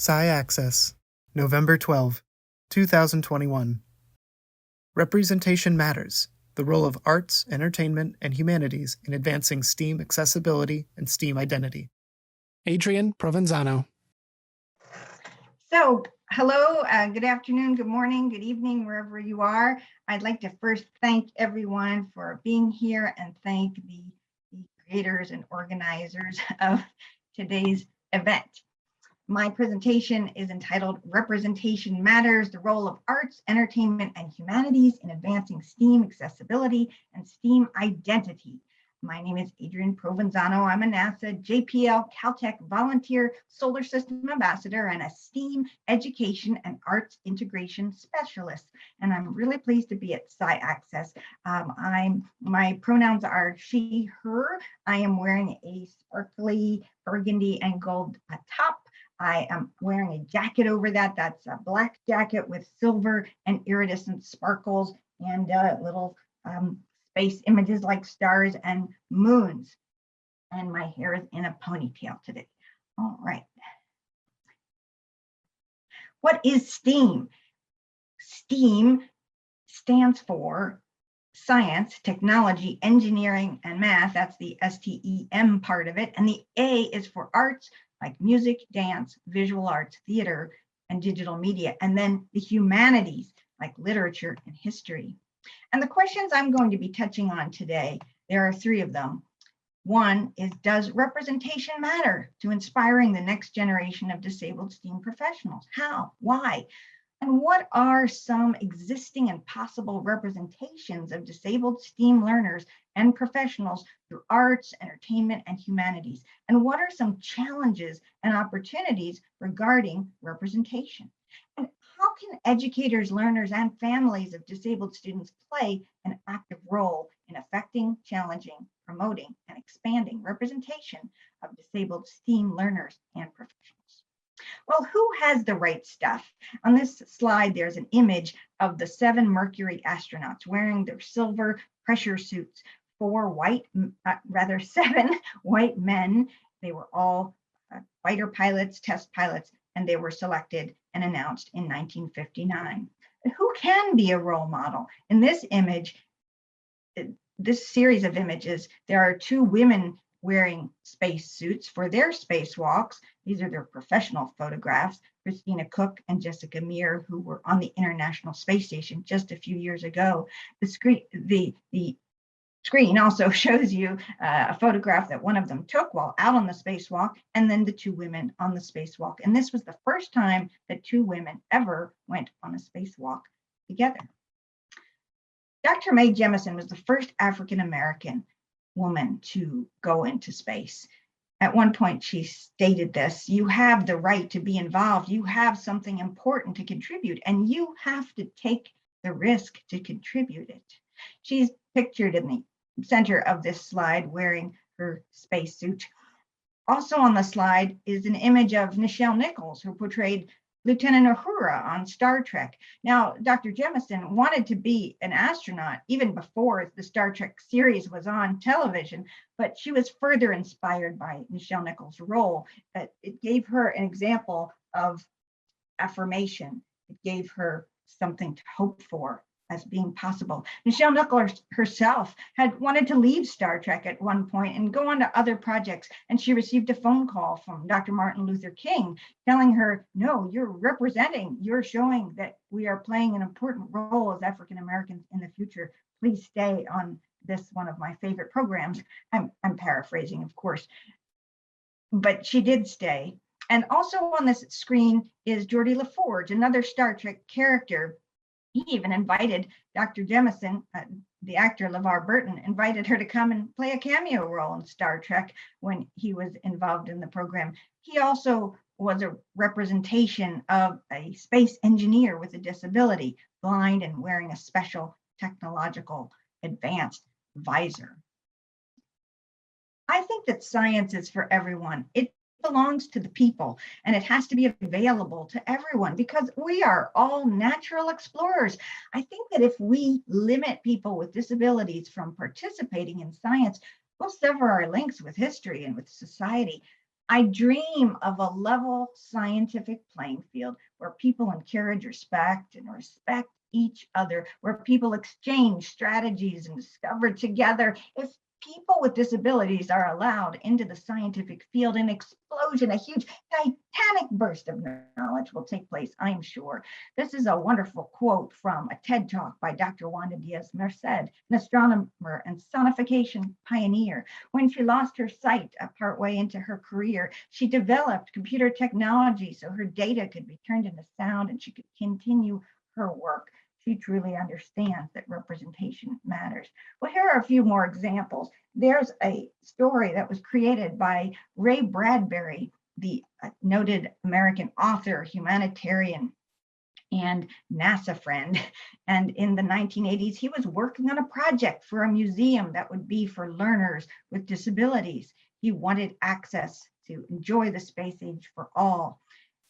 Access, November 12, 2021. Representation Matters, the role of arts, entertainment, and humanities in advancing STEAM accessibility and STEAM identity. Adrienne, Provenzano. So, hello, good afternoon, good morning, good evening, wherever you are. I'd like to first thank everyone for being here and thank the creators and organizers of today's event. My presentation is entitled Representation Matters, the role of arts, entertainment, and humanities in advancing STEAM accessibility and STEAM identity. My name is Adrienne Provenzano. I'm a NASA JPL Caltech volunteer solar system ambassador and a STEAM education and arts integration specialist. And I'm really pleased to be at Access. My pronouns are she, her. I am wearing a sparkly burgundy and gold top. I am wearing a jacket over that. That's a black jacket with silver and iridescent sparkles and little space images like stars and moons. And my hair is in a ponytail today. All right. What is STEAM? STEAM stands for science, technology, engineering, and math. That's the STEM part of it. And the A is for arts, like music, dance, visual arts, theater, and digital media. And then the humanities, like literature and history. And the questions I'm going to be touching on today, there are three of them. One is, does representation matter to inspiring the next generation of disabled STEAM professionals? How? Why? And what are some existing and possible representations of disabled STEAM learners and professionals through arts, entertainment, and humanities? And what are some challenges and opportunities regarding representation? And how can educators, learners, and families of disabled students play an active role in affecting, challenging, promoting, and expanding representation of disabled STEAM learners and professionals? Well, who has the right stuff? On this slide, there's an image of the 7 Mercury astronauts wearing their silver pressure suits. 7 white men. They were all fighter pilots, test pilots, and they were selected and announced in 1959. Who can be a role model? In this image, this series of images, there are 2 women wearing space suits for their spacewalks. These are their professional photographs, Christina Cook and Jessica Meir, who were on the International Space Station just a few years ago. The screen also shows you a photograph that one of them took while out on the spacewalk, and then the 2 women on the spacewalk. And this was the first time that 2 women ever went on a spacewalk together. Dr. Mae Jemison was the first African-American woman to go into space. At one point, she stated this: you have the right to be involved. You have something important to contribute, and you have to take the risk to contribute it. She's pictured in the center of this slide wearing her spacesuit. Also on the slide is an image of Nichelle Nichols, who portrayed Lieutenant Uhura on Star Trek. Now, Dr. Jemison wanted to be an astronaut even before the Star Trek series was on television, but she was further inspired by Nichelle Nichols' role. It gave her an example of affirmation. It gave her something to hope for as being possible. Nichelle Nichols herself had wanted to leave Star Trek at one point and go on to other projects, and she received a phone call from Dr. Martin Luther King telling her, no, you're showing that we are playing an important role as African Americans in the future. Please stay on this, one of my favorite programs. I'm paraphrasing, of course, but she did stay. And also on this screen is Geordie LaForge, another Star Trek character. He even invited Dr. Jemison, the actor LeVar Burton, invited her to come and play a cameo role in Star Trek when he was involved in the program. He also was a representation of a space engineer with a disability, blind and wearing a special technological advanced visor. I think that science is for everyone. It belongs to the people, and it has to be available to everyone because we are all natural explorers. I think that if we limit people with disabilities from participating in science, we'll sever our links with history and with society. I dream of a level scientific playing field where people encourage respect and respect each other, where people exchange strategies and discover together. If people with disabilities are allowed into the scientific field, an explosion, a huge titanic burst of knowledge will take place, I'm sure. This is a wonderful quote from a TED Talk by Dr. Wanda Diaz-Merced, an astronomer and sonification pioneer. When she lost her sight partway into her career, she developed computer technology so her data could be turned into sound and she could continue her work. She truly understands that representation matters. Well, here are a few more examples. There's a story that was created by Ray Bradbury, the noted American author, humanitarian, and NASA friend. And in the 1980s, he was working on a project for a museum that would be for learners with disabilities. He wanted access to enjoy the space age for all.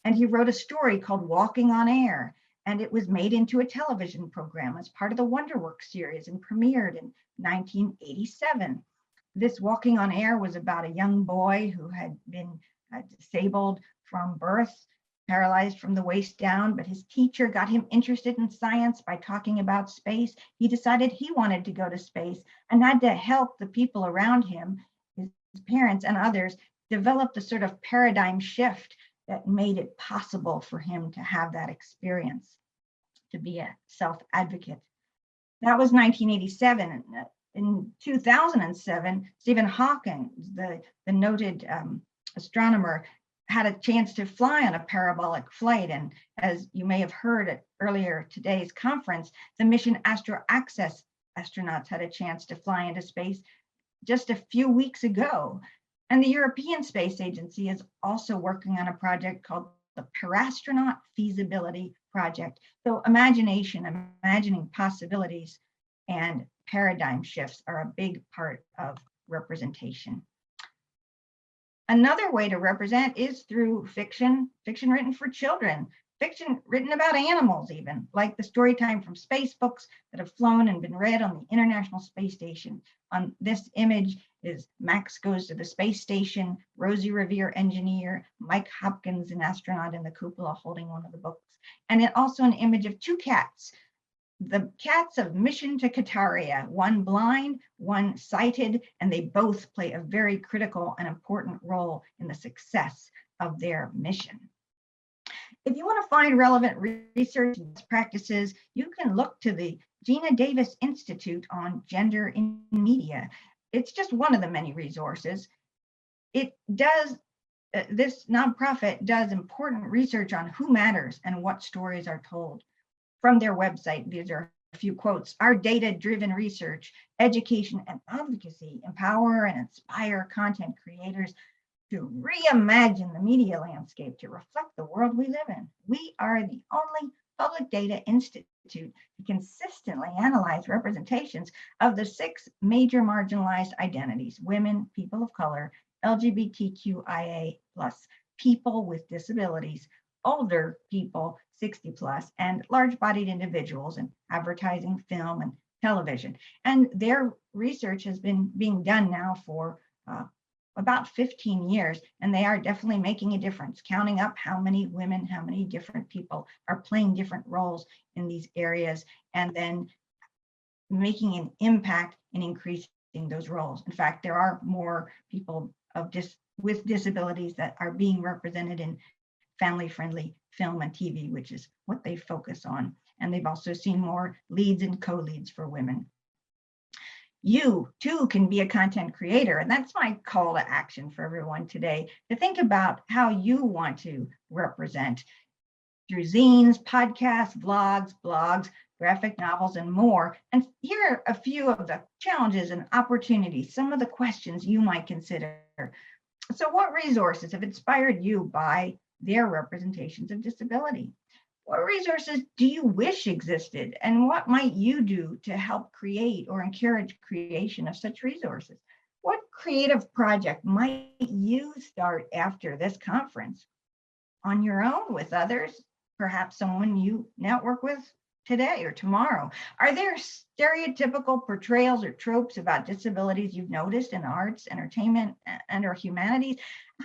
And he wrote a story called Walking on Air, and it was made into a television program as part of the Wonderworks series and premiered in 1987. This Walking on Air was about a young boy who had been disabled from birth, paralyzed from the waist down, but his teacher got him interested in science by talking about space. He decided he wanted to go to space and had to help the people around him, his parents and others, develop the sort of paradigm shift that made it possible for him to have that experience, to be a self-advocate. That was 1987. In 2007, Stephen Hawking, the noted astronomer, had a chance to fly on a parabolic flight. And as you may have heard at earlier today's conference, the mission Astro Access astronauts had a chance to fly into space just a few weeks ago. And the European Space Agency is also working on a project called the Parastronaut Feasibility Project. So imagining possibilities and paradigm shifts are a big part of representation. Another way to represent is through fiction written for children, fiction written about animals even, like the story time from space books that have flown and been read on the International Space Station. On this image is Max Goes to the Space Station, Rosie Revere, engineer, Mike Hopkins, an astronaut in the cupola holding one of the books. And it also an image of two cats, the cats of Mission to Kataria, one blind, one sighted, and they both play a very critical and important role in the success of their mission. If you want to find relevant research and practices, you can look to the Gina Davis Institute on Gender in Media. It's just one of the many resources. It does, this nonprofit does important research on who matters and what stories are told. From their website, these are a few quotes. Our data-driven research, education, and advocacy empower and inspire content creators to reimagine the media landscape to reflect the world we live in. We are the only public data institute to consistently analyze representations of the 6 major marginalized identities: women, people of color, LGBTQIA+, people with disabilities, older people, 60 plus, and large-bodied individuals in advertising, film, and television. And their research has been being done now for about 15 years, and they are definitely making a difference, counting up how many women, how many different people are playing different roles in these areas, and then making an impact in increasing those roles. In fact, there are more people with disabilities that are being represented in family-friendly film and TV, which is what they focus on. And they've also seen more leads and co-leads for women. You too can be a content creator, and that's my call to action for everyone today, to think about how you want to represent through zines, podcasts, vlogs, blogs, graphic novels, and more. And here are a few of the challenges and opportunities, some of the questions you might consider. So what resources have inspired you by their representations of disability? What resources do you wish existed, and what might you do to help create or encourage creation of such resources? What creative project might you start after this conference? On your own, with others, perhaps someone you network with today or tomorrow? Are there stereotypical portrayals or tropes about disabilities you've noticed in arts, entertainment, and or humanities?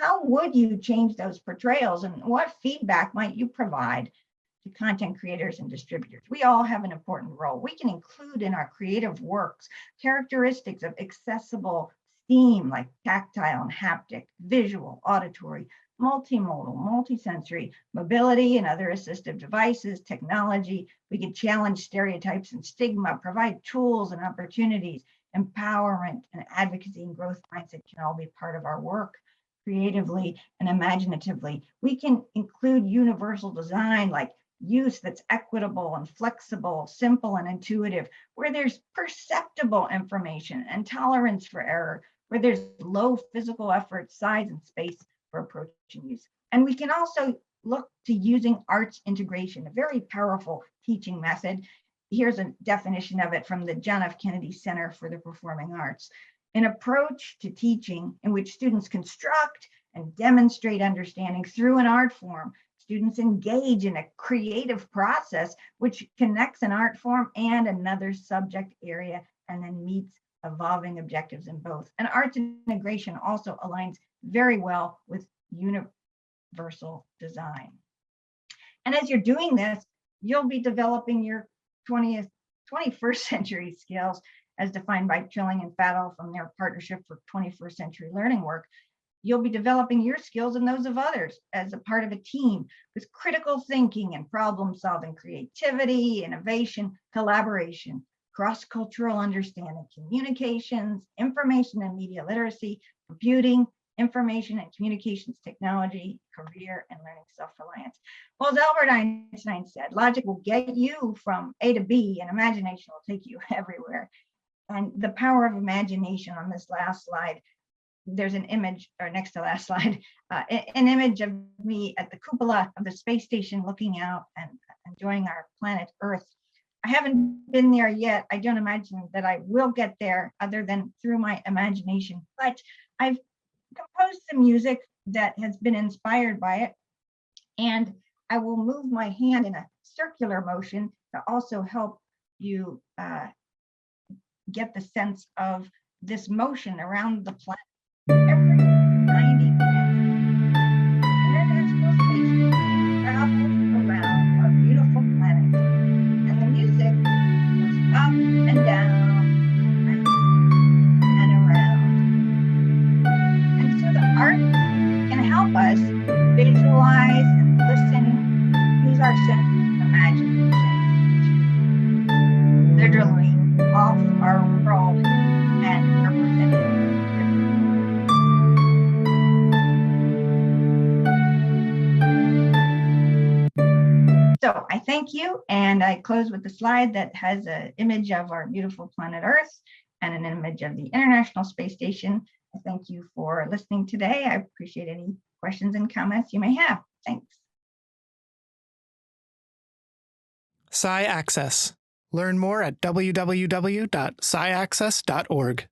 How would you change those portrayals, and what feedback might you provide to content creators and distributors? We all have an important role. We can include in our creative works characteristics of accessible STEAM like tactile and haptic, visual, auditory, multimodal, multisensory, mobility and other assistive devices, technology. We can challenge stereotypes and stigma, provide tools and opportunities, empowerment and advocacy and growth mindset can all be part of our work creatively and imaginatively. We can include universal design like use that's equitable and flexible, simple and intuitive, where there's perceptible information and tolerance for error, where there's low physical effort, size, and space for approaching use. And we can also look to using arts integration, a very powerful teaching method. Here's a definition of it from the John F. Kennedy Center for the Performing Arts. An approach to teaching in which students construct and demonstrate understanding through an art form. Students engage in a creative process which connects an art form and another subject area and then meets evolving objectives in both. And arts integration also aligns very well with universal design. And as you're doing this, you'll be developing your 21st century skills as defined by Trilling and Fattle from their Partnership for 21st Century Learning work. You'll be developing your skills and those of others as a part of a team with critical thinking and problem solving, creativity, innovation, collaboration, cross-cultural understanding, communications, information and media literacy, computing, information and communications technology, career, and learning self-reliance. Well, as Albert Einstein said, logic will get you from A to B and imagination will take you everywhere. And the power of imagination on this last slide, there's an image, or next to last slide, an image of me at the cupola of the space station looking out and enjoying our planet Earth. I haven't been there yet. I don't imagine that I will get there other than through my imagination, but I've composed some music that has been inspired by it. And I will move my hand in a circular motion to also help you get the sense of this motion around the planet. Every 90 minutes, International Space Station travels around our beautiful planet, and the music goes up and down, and around. And so the art can help us visualize and listen, use our sense of imagination to literally off our world and represent it. So I thank you, and I close with the slide that has an image of our beautiful planet Earth and an image of the International Space Station. I thank you for listening today. I appreciate any questions and comments you may have. Thanks. SciAccess. Learn more at www.sciaccess.org.